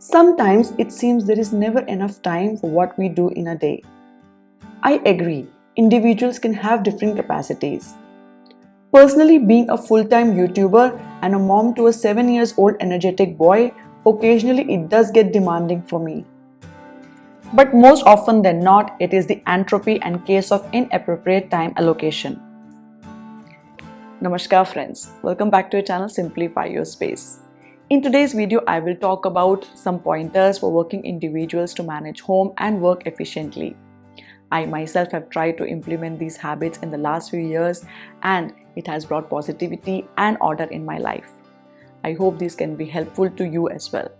Sometimes it seems there is never enough time for what we do in a day. I agree, individuals can have different capacities. Personally, being a full-time YouTuber and a mom to a 7-year-old energetic boy, occasionally it does get demanding for me. But most often than not, it is the entropy and case of inappropriate time allocation. Namaskar friends, welcome back to your channel Simplify Your Space. In today's video, I will talk about some pointers for working individuals to manage home and work efficiently. I myself have tried to implement these habits in the last few years and it has brought positivity and order in my life. I hope these can be helpful to you as well.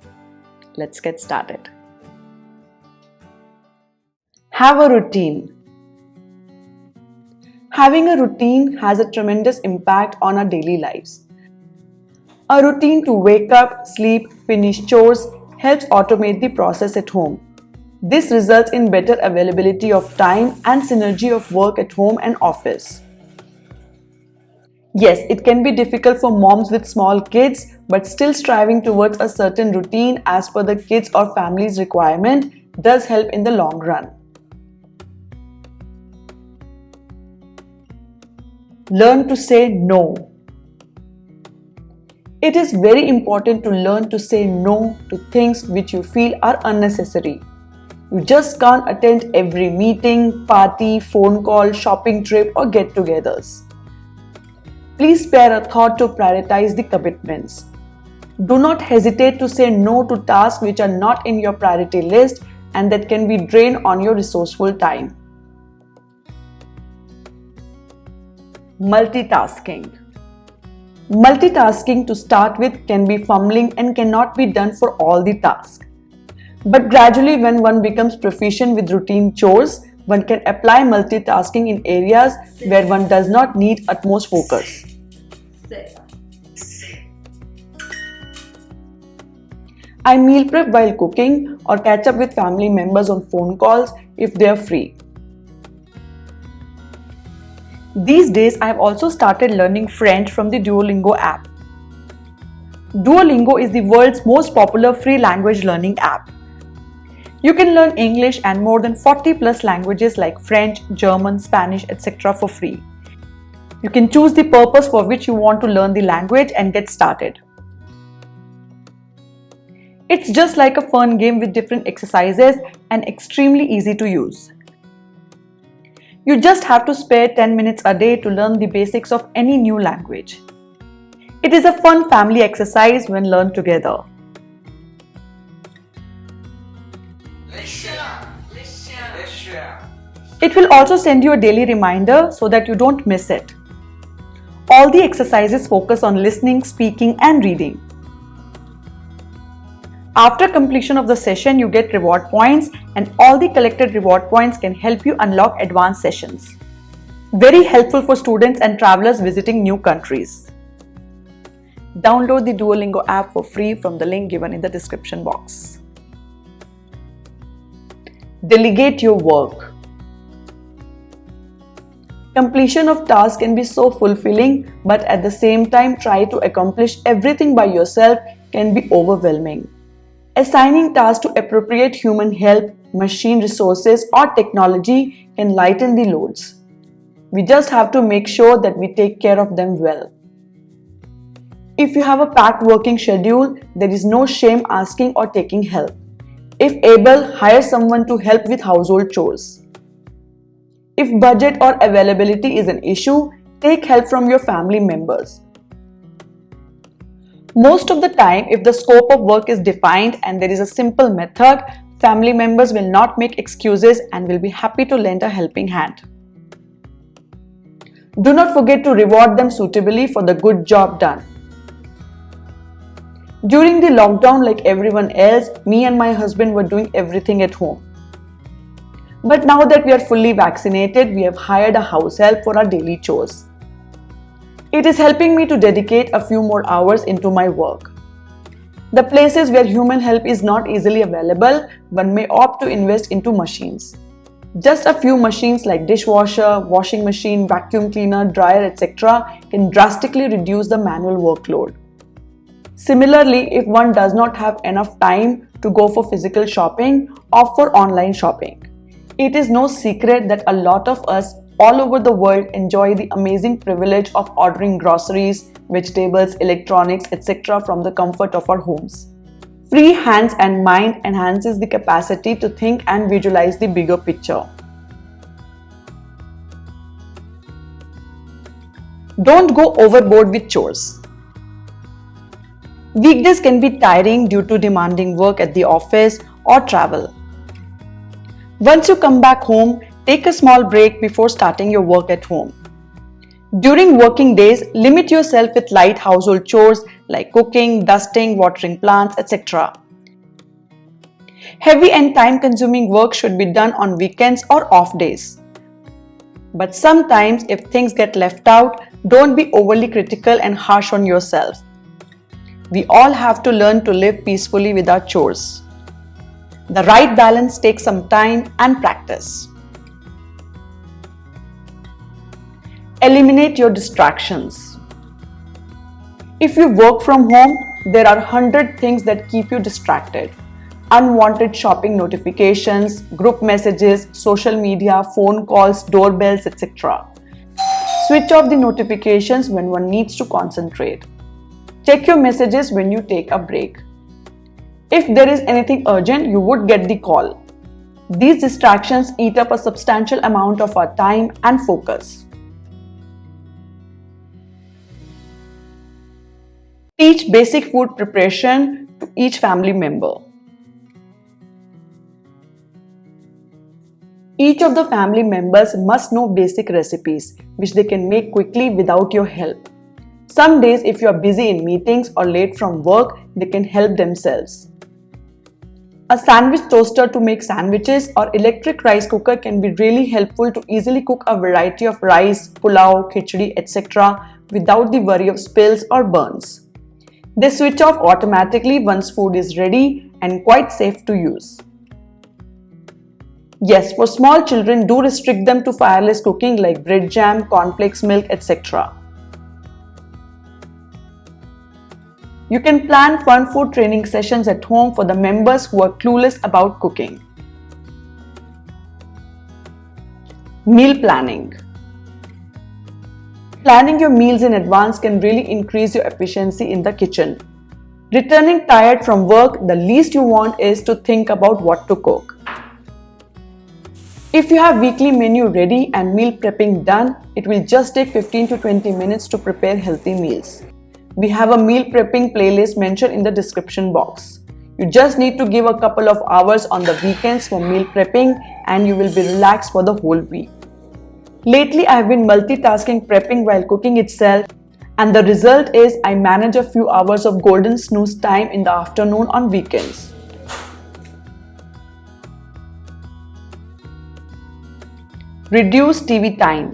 Let's get started. Have a routine. Having a routine has a tremendous impact on our daily lives. A routine to wake up, sleep, finish chores helps automate the process at home. This results in better availability of time and synergy of work at home and office. Yes, it can be difficult for moms with small kids, but still striving towards a certain routine as per the kids or family's requirement does help in the long run. Learn to say no. It is very important to learn to say no to things which you feel are unnecessary. You just can't attend every meeting, party, phone call, shopping trip or get-togethers. Please spare a thought to prioritize the commitments. Do not hesitate to say no to tasks which are not in your priority list and that can be drained on your resourceful time. Multitasking. Multitasking to start with can be fumbling and cannot be done for all the tasks. But gradually, when one becomes proficient with routine chores, one can apply multitasking in areas where one does not need utmost focus. I meal prep while cooking or catch up with family members on phone calls if they are free. These days, I have also started learning French from the Duolingo app. Duolingo is the world's most popular free language learning app. You can learn English and more than 40 plus languages like French, German, Spanish, etc. for free. You can choose the purpose for which you want to learn the language and get started. It's just like a fun game with different exercises and extremely easy to use. You just have to spare 10 minutes a day to learn the basics of any new language. It is a fun family exercise when learned together. It will also send you a daily reminder so that you don't miss it. All the exercises focus on listening, speaking, and reading. After completion of the session, you get reward points and all the collected reward points can help you unlock advanced sessions. Very helpful for students and travelers visiting new countries. Download the Duolingo app for free from the link given in the description box. Delegate your work. Completion of tasks can be so fulfilling, but at the same time, try to accomplish everything by yourself can be overwhelming. Assigning tasks to appropriate human help, machine resources, or technology can lighten the loads. We just have to make sure that we take care of them well. If you have a packed working schedule, there is no shame asking or taking help. If able, hire someone to help with household chores. If budget or availability is an issue, take help from your family members. Most of the time, if the scope of work is defined and there is a simple method, family members will not make excuses and will be happy to lend a helping hand. Do not forget to reward them suitably for the good job done. During the lockdown, like everyone else, me and my husband were doing everything at home. But now that we are fully vaccinated, we have hired a house help for our daily chores. It is helping me to dedicate a few more hours into my work. The places where human help is not easily available, one may opt to invest into machines. Just a few machines like dishwasher, washing machine, vacuum cleaner, dryer, etc. can drastically reduce the manual workload. Similarly, if one does not have enough time to go for physical shopping or for online shopping. It is no secret that a lot of us all over the world enjoy the amazing privilege of ordering groceries, vegetables, electronics, etc. from the comfort of our homes. Free hands and mind enhances the capacity to think and visualize the bigger picture. Don't go overboard with chores. Weekdays can be tiring due to demanding work at the office or travel. Once you come back home, take a small break before starting your work at home. During working days, limit yourself with light household chores like cooking, dusting, watering plants, etc. Heavy and time-consuming work should be done on weekends or off days. But sometimes, if things get left out, don't be overly critical and harsh on yourself. We all have to learn to live peacefully with our chores. The right balance takes some time and practice. Eliminate your distractions. If you work from home, there are 100 things that keep you distracted. Unwanted shopping notifications, group messages, social media, phone calls, doorbells, etc. Switch off the notifications when one needs to concentrate. Check your messages when you take a break. If there is anything urgent, you would get the call. These distractions eat up a substantial amount of our time and focus. Teach basic food preparation to each family member. Each of the family members must know basic recipes, which they can make quickly without your help. Some days, if you are busy in meetings or late from work, they can help themselves. A sandwich toaster to make sandwiches or electric rice cooker can be really helpful to easily cook a variety of rice, pulao, khichdi, etc. without the worry of spills or burns. They switch off automatically once food is ready and quite safe to use. Yes, for small children, do restrict them to fireless cooking like bread jam, cornflakes, milk, etc. You can plan fun food training sessions at home for the members who are clueless about cooking. Meal planning. Planning your meals in advance can really increase your efficiency in the kitchen. Returning tired from work, the least you want is to think about what to cook. If you have weekly menu ready and meal prepping done, it will just take 15 to 20 minutes to prepare healthy meals. We have a meal prepping playlist mentioned in the description box. You just need to give a couple of hours on the weekends for meal prepping and you will be relaxed for the whole week. Lately, I have been multitasking prepping while cooking itself, and the result is I manage a few hours of golden snooze time in the afternoon on weekends. Reduce TV time.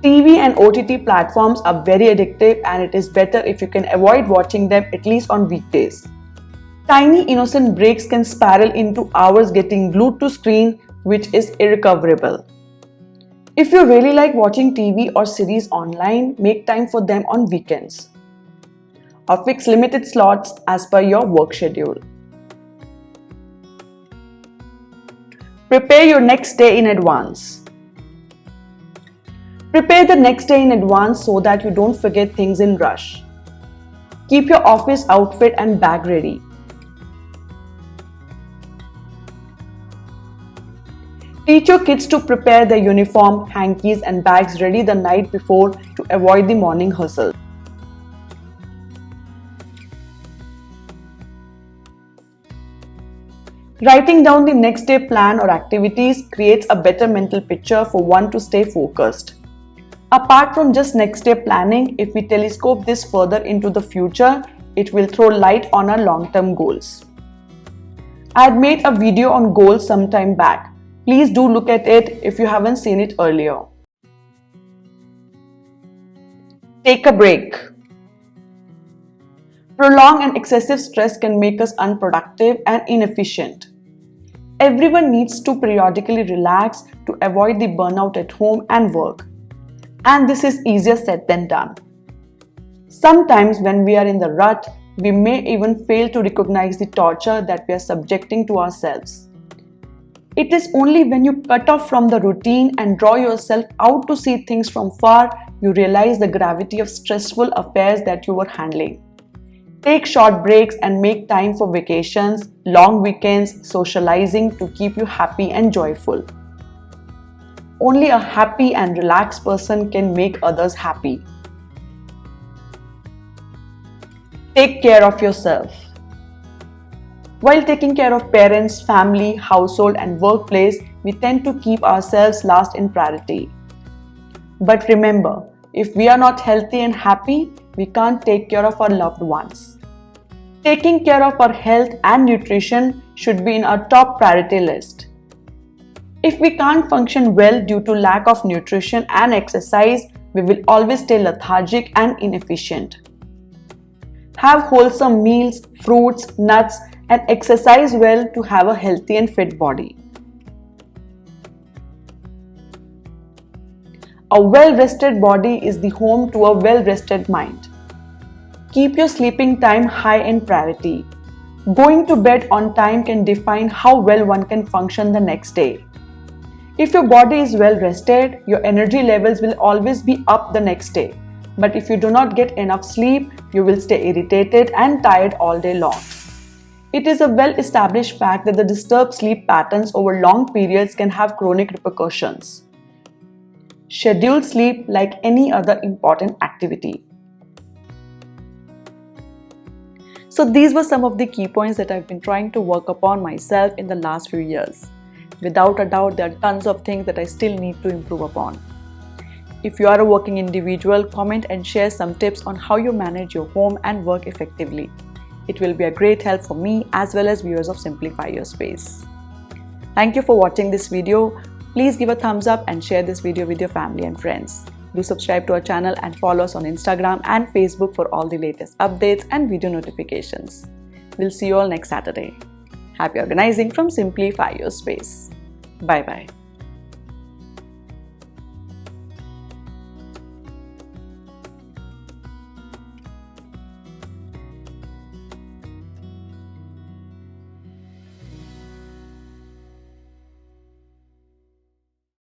TV and OTT platforms are very addictive and it is better if you can avoid watching them at least on weekdays. Tiny innocent breaks can spiral into hours getting glued to screen, which is irrecoverable. If you really like watching TV or series online, make time for them on weekends. Or fix limited slots as per your work schedule. Prepare your next day in advance. Prepare the next day in advance so that you don't forget things in rush. Keep your office outfit and bag ready. Teach your kids to prepare their uniform, hankies and bags ready the night before to avoid the morning hustle. Writing down the next day plan or activities creates a better mental picture for one to stay focused. Apart from just next day planning, if we telescope this further into the future, it will throw light on our long-term goals. I had made a video on goals some time back. Please do look at it if you haven't seen it earlier. Take a break. Prolonged and excessive stress can make us unproductive and inefficient. Everyone needs to periodically relax to avoid the burnout at home and work. And this is easier said than done. Sometimes when we are in the rut, We may even fail to recognize the torture that we are subjecting to ourselves. It is only when you cut off from the routine and draw yourself out to see things from far, you realize the gravity of stressful affairs that you were handling. Take short breaks and make time for vacations, long weekends, socializing to keep you happy and joyful. Only a happy and relaxed person can make others happy. Take care of yourself. While taking care of parents, family, household, and workplace, we tend to keep ourselves last in priority. But remember, if we are not healthy and happy, we can't take care of our loved ones. Taking care of our health and nutrition should be in our top priority list. If we can't function well due to lack of nutrition and exercise, we will always stay lethargic and inefficient. Have wholesome meals, fruits, nuts, and exercise well to have a healthy and fit body. A well-rested body is the home to a well-rested mind. Keep your sleeping time high in priority. Going to bed on time can define how well one can function the next day. If your body is well rested, your energy levels will always be up the next day. But if you do not get enough sleep, you will stay irritated and tired all day long. It is a well-established fact that the disturbed sleep patterns over long periods can have chronic repercussions. Schedule sleep like any other important activity. So these were some of the key points that I've been trying to work upon myself in the last few years. Without a doubt, there are tons of things that I still need to improve upon. If you are a working individual, comment and share some tips on how you manage your home and work effectively. It will be a great help for me as well as viewers of Simplify Your Space. Thank you for watching this video. Please give a thumbs up and share this video with your family and friends. Do subscribe to our channel and follow us on Instagram and Facebook for all the latest updates and video notifications. We'll see you all next Saturday. Happy organizing from Simplify Your Space. Bye bye.